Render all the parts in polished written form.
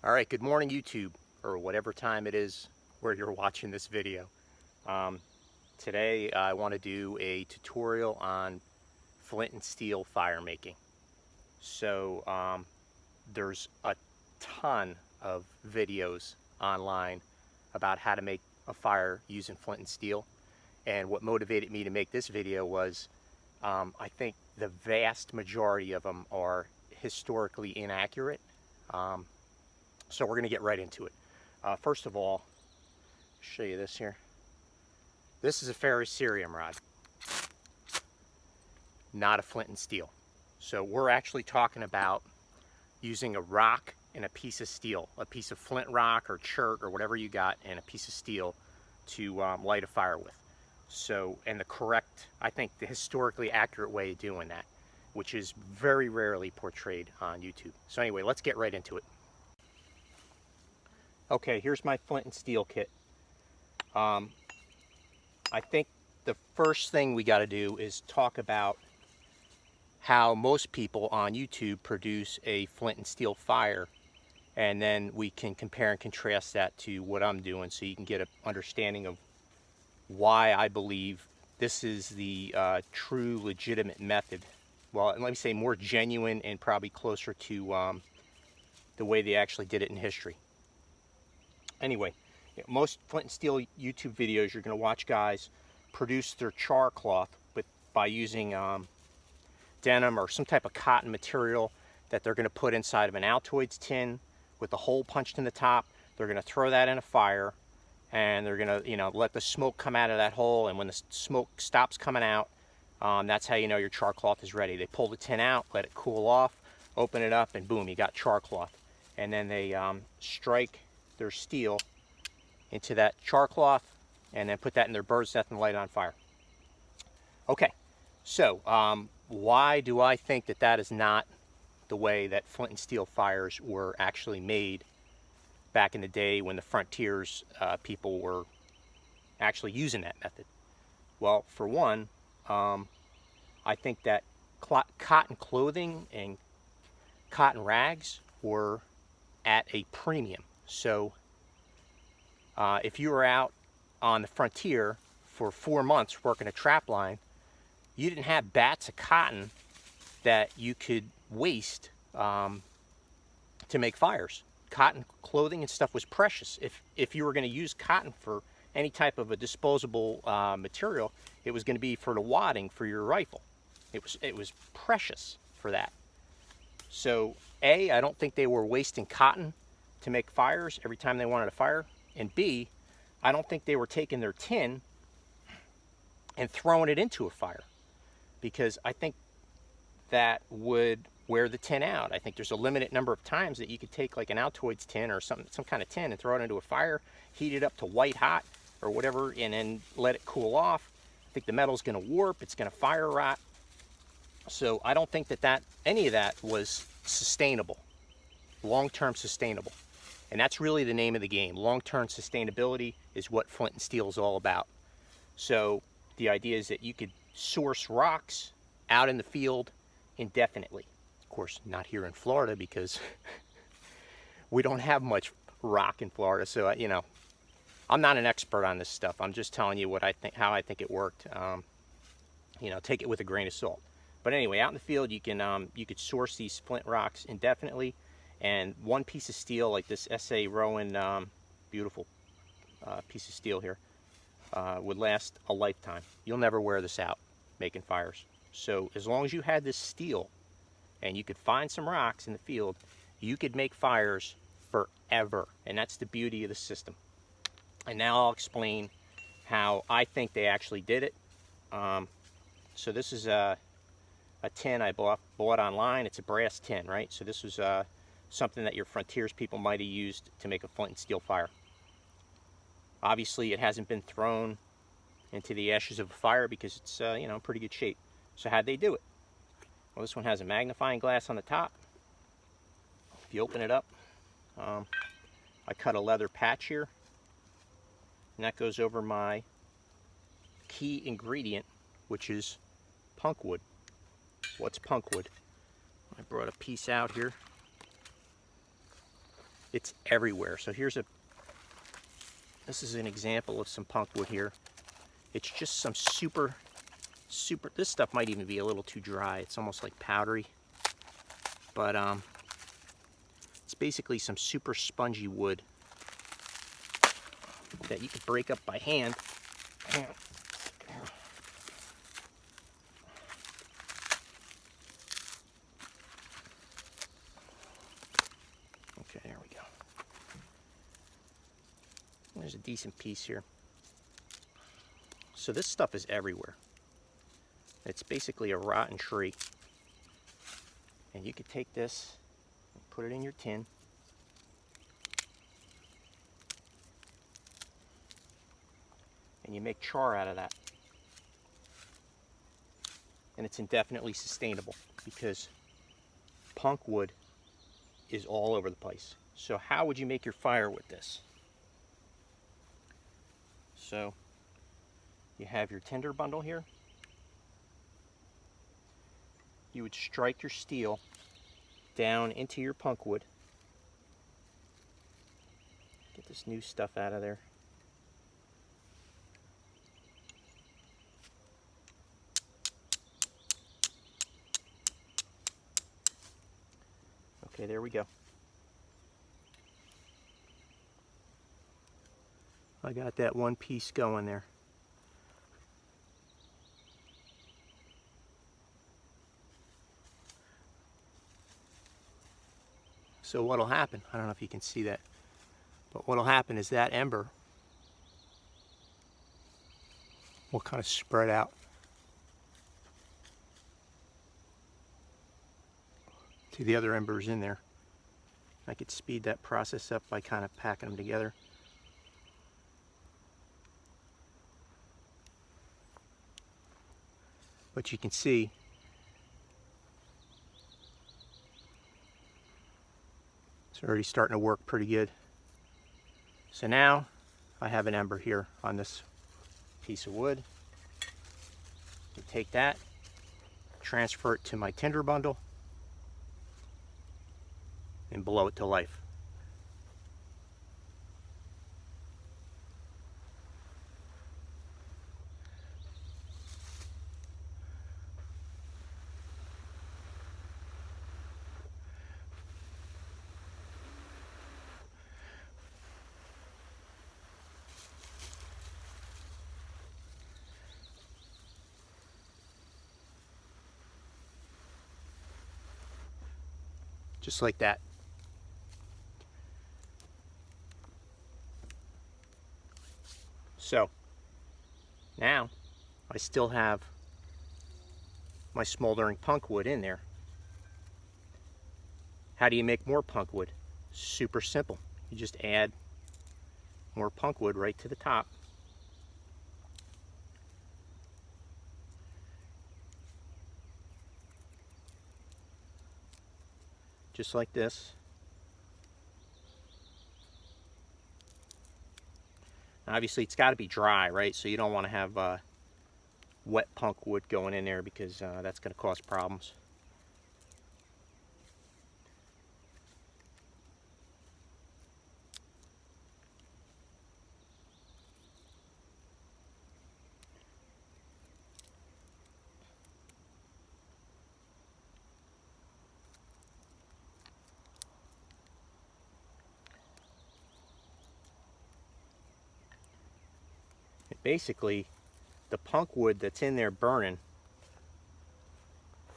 All right, good morning YouTube, or whatever time it is where you're watching this video. Today I want to do a tutorial on flint and steel fire making. So there's a ton of videos online about how to make a fire using flint and steel. And what motivated me to make this video was I think the vast majority of them are historically inaccurate. So we're going to get right into it. First of all, show you this here. This is a ferrocerium rod, not a flint and steel. So we're actually talking about using a rock and a piece of steel, a piece of flint rock or chert or whatever you got, and a piece of steel to light a fire with. So, and the correct, I think the historically accurate way of doing that, which is very rarely portrayed on YouTube. So anyway, let's get right into it. Okay, here's my flint and steel kit. I think the first thing we got to do is talk about how most people on YouTube produce a flint and steel fire, and then we can compare and contrast that to what I'm doing so you can get an understanding of why I believe this is the true legitimate method. Well, let me say more genuine and probably closer to the way they actually did it in history. Anyway, most flint and steel YouTube videos you're going to watch guys produce their char cloth by using denim or some type of cotton material that they're going to put inside of an Altoids tin with a hole punched in the top. They're going to throw that in a fire, and they're going to, let the smoke come out of that hole, and when the smoke stops coming out, that's how you know your char cloth is ready. They pull the tin out, let it cool off, open it up, and boom, you got char cloth. And then they strike their steel into that char cloth and then put that in their bird's nest and light it on fire. Okay, so why do I think that that is not the way that flint and steel fires were actually made back in the day when the frontiers people were actually using that method? Well, for one, I think that cotton clothing and cotton rags were at a premium. So if you were out on the frontier for 4 months working a trap line, you didn't have bats of cotton that you could waste to make fires. Cotton clothing and stuff was precious. If you were going to use cotton for any type of a disposable material, it was going to be for the wadding for your rifle. It was precious for that. So A, I don't think they were wasting cotton to make fires every time they wanted a fire. And B, I don't think they were taking their tin and throwing it into a fire, because I think that would wear the tin out. I think there's a limited number of times that you could take like an Altoids tin or some kind of tin and throw it into a fire, heat it up to white hot or whatever, and then let it cool off. I think the metal's going to warp, it's going to fire rot. So I don't think that any of that was sustainable, long-term sustainable. And that's really the name of the game. Long-term sustainability is what flint and steel is all about. So the idea is that you could source rocks out in the field indefinitely. Of course, not here in Florida, because we don't have much rock in Florida. So, I'm not an expert on this stuff. I'm just telling you what I think, how I think it worked. Take it with a grain of salt. But anyway, out in the field, you could source these flint rocks indefinitely. And one piece of steel, like this SA Rowan, beautiful piece of steel here, would last a lifetime. You'll never wear this out making fires. So as long as you had this steel and you could find some rocks in the field, you could make fires forever. And that's the beauty of the system. And now I'll explain how I think they actually did it. So this is a tin I bought online. It's a brass tin, right? So this was something that your frontiers people might have used to make a flint and steel fire. Obviously, it hasn't been thrown into the ashes of a fire because it's in pretty good shape. So how'd they do it? Well, this one has a magnifying glass on the top. If you open it up, I cut a leather patch here, and that goes over my key ingredient, which is punk wood. What's punk wood? I brought a piece out here. It's everywhere. So this is an example of some punk wood here. It's just some super, this stuff might even be a little too dry. It's almost like powdery. But it's basically some super spongy wood that you can break up by hand. Okay, there we go. There's a decent piece here. So this stuff is everywhere. It's basically a rotten tree. And you could take this and put it in your tin. And you make char out of that. And it's indefinitely sustainable because punk wood is all over the place. So how would you make your fire with this? So you have your tinder bundle here. You would strike your steel down into your punk wood. Get this new stuff out of there. Okay, there we go. I got that one piece going there. So what'll happen, I don't know if you can see that, but what'll happen is that ember will kind of spread out. To the other embers in there. I could speed that process up by kind of packing them together. But you can see it's already starting to work pretty good. So now I have an ember here on this piece of wood. You take that, transfer it to my tinder bundle, and blow it to life. Just like that. So now I still have my smoldering punk wood in there. How do you make more punk wood? Super simple. You just add more punk wood right to the top. Just like this. Obviously it's got to be dry, right? So you don't want to have wet punk wood going in there because that's going to cause problems. Basically, the punk wood that's in there burning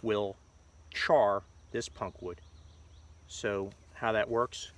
will char this punk wood. So how that works?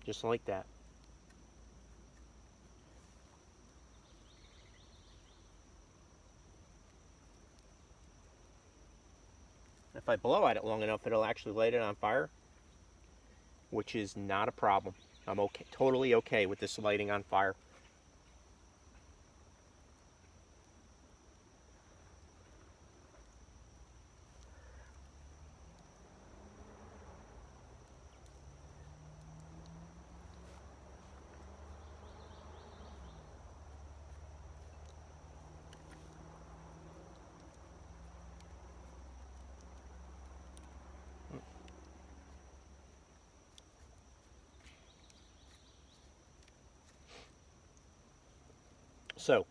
just like that. If I blow at it long enough, it'll actually light it on fire, which is not a problem. I'm okay, totally okay with this lighting on fire. So,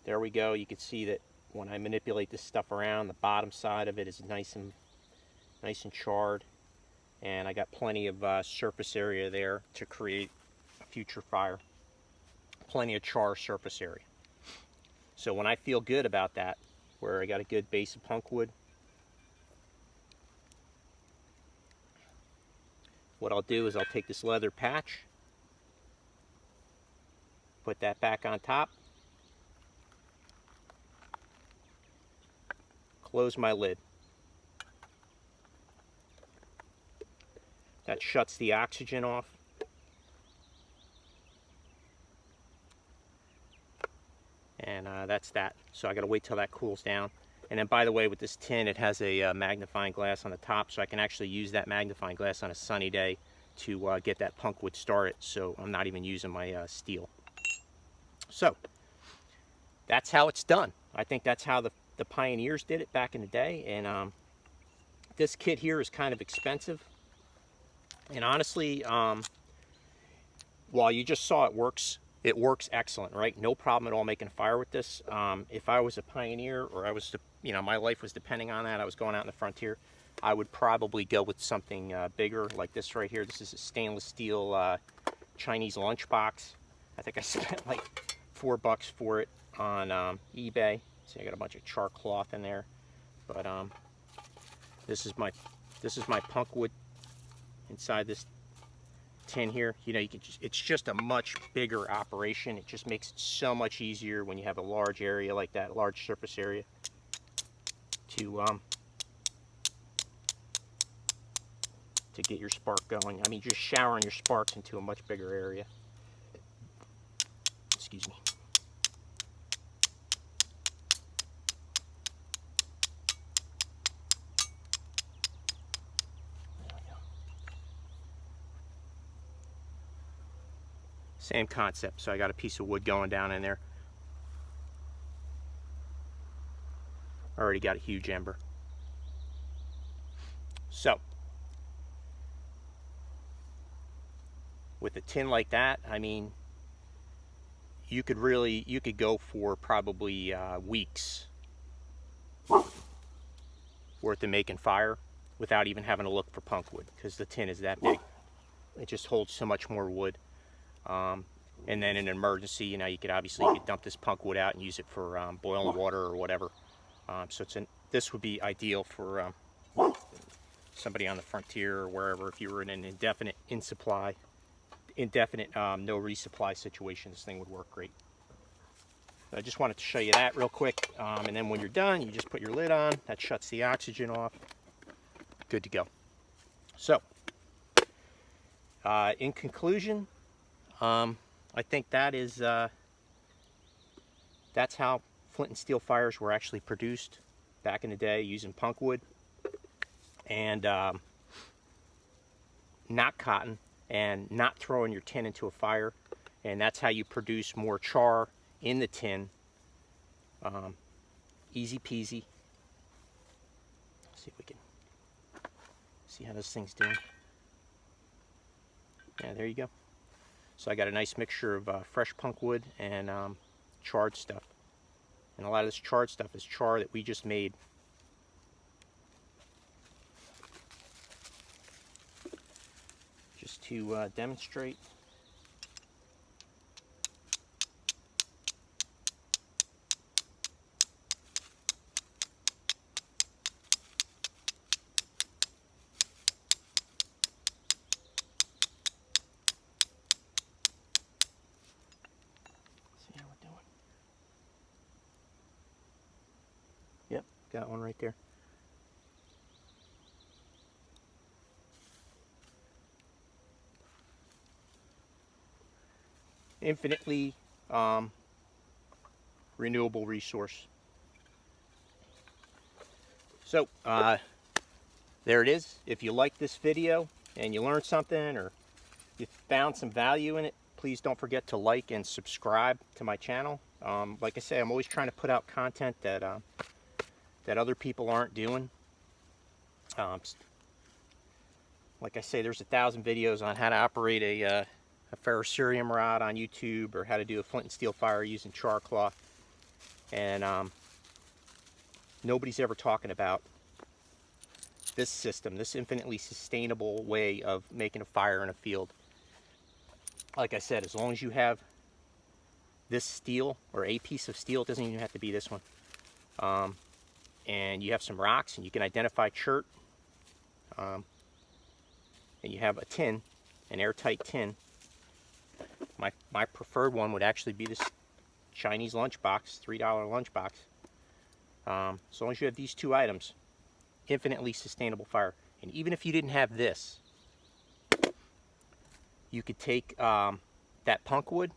there we go. You can see that when I manipulate this stuff around, the bottom side of it is nice and charred, and I got plenty of surface area there to create a future fire. Plenty of char surface area. So when I feel good about that, where I got a good base of punk wood, what I'll do is I'll take this leather patch, put that back on top, close my lid. That shuts the oxygen off. And that's that. So I gotta wait till that cools down. And then, by the way, with this tin, it has a magnifying glass on the top, so I can actually use that magnifying glass on a sunny day to get that punk wood started, so I'm not even using my steel. So that's how it's done. I think that's how the pioneers did it back in the day. And this kit here is kind of expensive. And honestly, while you just saw it works excellent, right? No problem at all making a fire with this. If I was a pioneer, or I was, my life was depending on that, I was going out in the frontier, I would probably go with something bigger, like this right here. This is a stainless steel Chinese lunchbox. I think I spent like $4 for it on eBay. See, I got a bunch of char cloth in there, but this is my punk wood inside this tin here. You can it's just a much bigger operation. It just makes it so much easier when you have a large area like that, large surface area, to get your spark going. I mean, just showering your sparks into a much bigger area. Excuse me. Same concept. So I got a piece of wood going down in there. Already got a huge ember. So with a tin like that, I mean, you could go for probably weeks worth of making fire without even having to look for punk wood, because the tin is that big. It just holds so much more wood. And then in an emergency, you could dump this punk wood out and use it for boiling water or whatever. So this would be ideal for somebody on the frontier or wherever. If you were in an indefinite no resupply situation, this thing would work great. So I just wanted to show you that real quick. And then when you're done, you just put your lid on. That shuts the oxygen off. Good to go. So, in conclusion, I think that's how flint and steel fires were actually produced back in the day, using punk wood and not cotton, and not throwing your tin into a fire. And that's how you produce more char in the tin. Easy peasy. Let's see if we can see how this thing's doing. Yeah, there you go. So I got a nice mixture of fresh punk wood and charred stuff. And a lot of this charred stuff is char that we just made. Just to demonstrate. Got one right there. Infinitely renewable resource. So there it is. If you like this video and you learned something or you found some value in it, please don't forget to like and subscribe to my channel. Like I say, I'm always trying to put out content that that other people aren't doing. Like I say, there's 1,000 videos on how to operate a ferrocerium rod on YouTube, or how to do a flint and steel fire using char cloth, and nobody's ever talking about this system, this infinitely sustainable way of making a fire in a field. Like I said, as long as you have this steel, or a piece of steel, it doesn't even have to be this one, and you have some rocks and you can identify chert, and you have a tin, an airtight tin. My preferred one would actually be this Chinese lunchbox, $3 lunchbox. As long as you have these two items, infinitely sustainable fire. And even if you didn't have this, you could take that punk wood.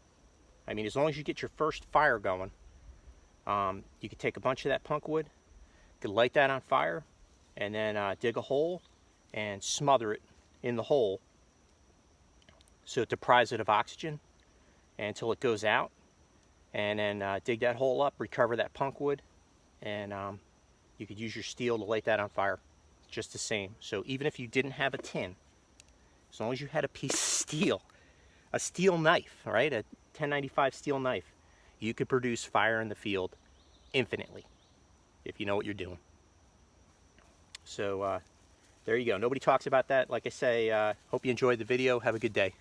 I mean, as long as you get your first fire going, you could take a bunch of that punk wood, you could light that on fire, and then dig a hole and smother it in the hole so it deprives it of oxygen until it goes out, and then dig that hole up, recover that punk wood, and you could use your steel to light that on fire just the same. So even if you didn't have a tin, as long as you had a piece of steel, a steel knife, right, a 1095 steel knife, you could produce fire in the field infinitely if you know what you're doing. So there you go. Nobody talks about that. Like I say, hope you enjoyed the video. Have a good day.